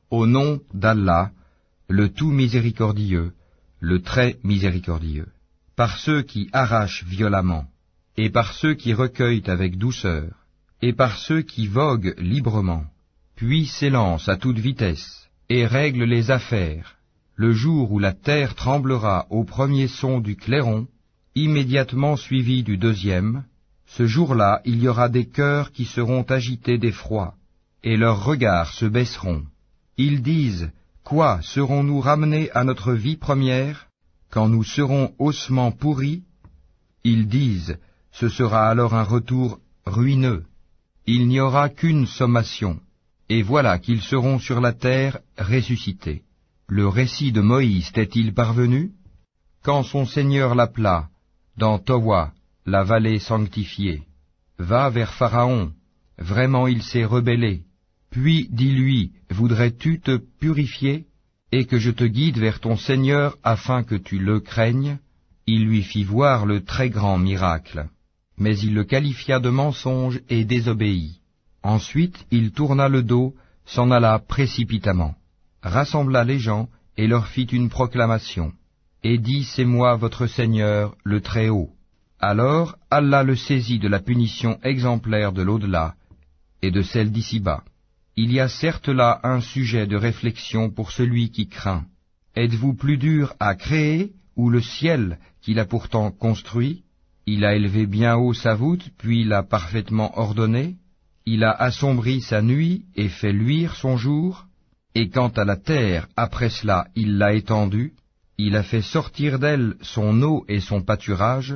Au nom d'Allah, le tout miséricordieux, le très miséricordieux. Par ceux qui arrachent violemment, et par ceux qui recueillent avec douceur, et par ceux qui voguent librement, puis s'élancent à toute vitesse, et règlent les affaires, le jour où la terre tremblera au premier son du clairon, immédiatement suivi du deuxième, ce jour-là il y aura des cœurs qui seront agités d'effroi, et leurs regards se baisseront. Ils disent, quoi, serons-nous ramenés à notre vie première, quand nous serons ossements pourris? Ils disent, ce sera alors un retour ruineux. Il n'y aura qu'une sommation, et voilà qu'ils seront sur la terre ressuscités. Le récit de Moïse t'est-il parvenu? Quand son Seigneur l'appela, dans Towa, la vallée sanctifiée, va vers Pharaon, vraiment il s'est rebellé. Puis dis-lui, voudrais-tu te purifier, et que je te guide vers ton Seigneur afin que tu le craignes? Il lui fit voir le très grand miracle. Mais il le qualifia de mensonge et désobéit. Ensuite il tourna le dos, s'en alla précipitamment, rassembla les gens et leur fit une proclamation, et dit, c'est moi votre Seigneur, le Très-Haut. Alors Allah le saisit de la punition exemplaire de l'au-delà et de celle d'ici-bas. Il y a certes là un sujet de réflexion pour celui qui craint. Êtes-vous plus dur à créer ou le ciel qu'il a pourtant construit? Il a élevé bien haut sa voûte, puis l'a parfaitement ordonnée. Il a assombri sa nuit et fait luire son jour. Et quant à la terre, après cela, il l'a étendue. Il a fait sortir d'elle son eau et son pâturage.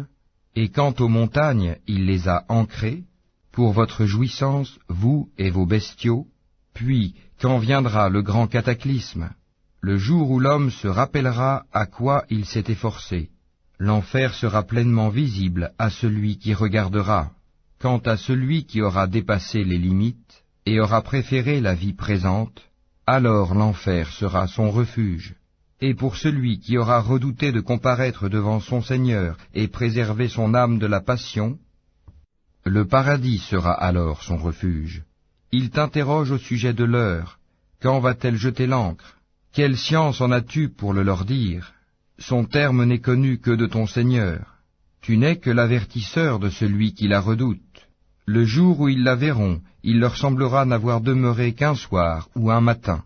Et quant aux montagnes, il les a ancrées, pour votre jouissance, vous et vos bestiaux. Puis, quand viendra le grand cataclysme, le jour où l'homme se rappellera à quoi il s'est efforcé, l'enfer sera pleinement visible à celui qui regardera. Quant à celui qui aura dépassé les limites et aura préféré la vie présente, alors l'enfer sera son refuge. Et pour celui qui aura redouté de comparaître devant son Seigneur et préservé son âme de la passion, le paradis sera alors son refuge. Il t'interroge au sujet de l'heure. Quand va-t-elle jeter l'ancre? Quelle science en as-tu pour le leur dire? Son terme n'est connu que de ton Seigneur. Tu n'es que l'avertisseur de celui qui la redoute. Le jour où ils la verront, il leur semblera n'avoir demeuré qu'un soir ou un matin.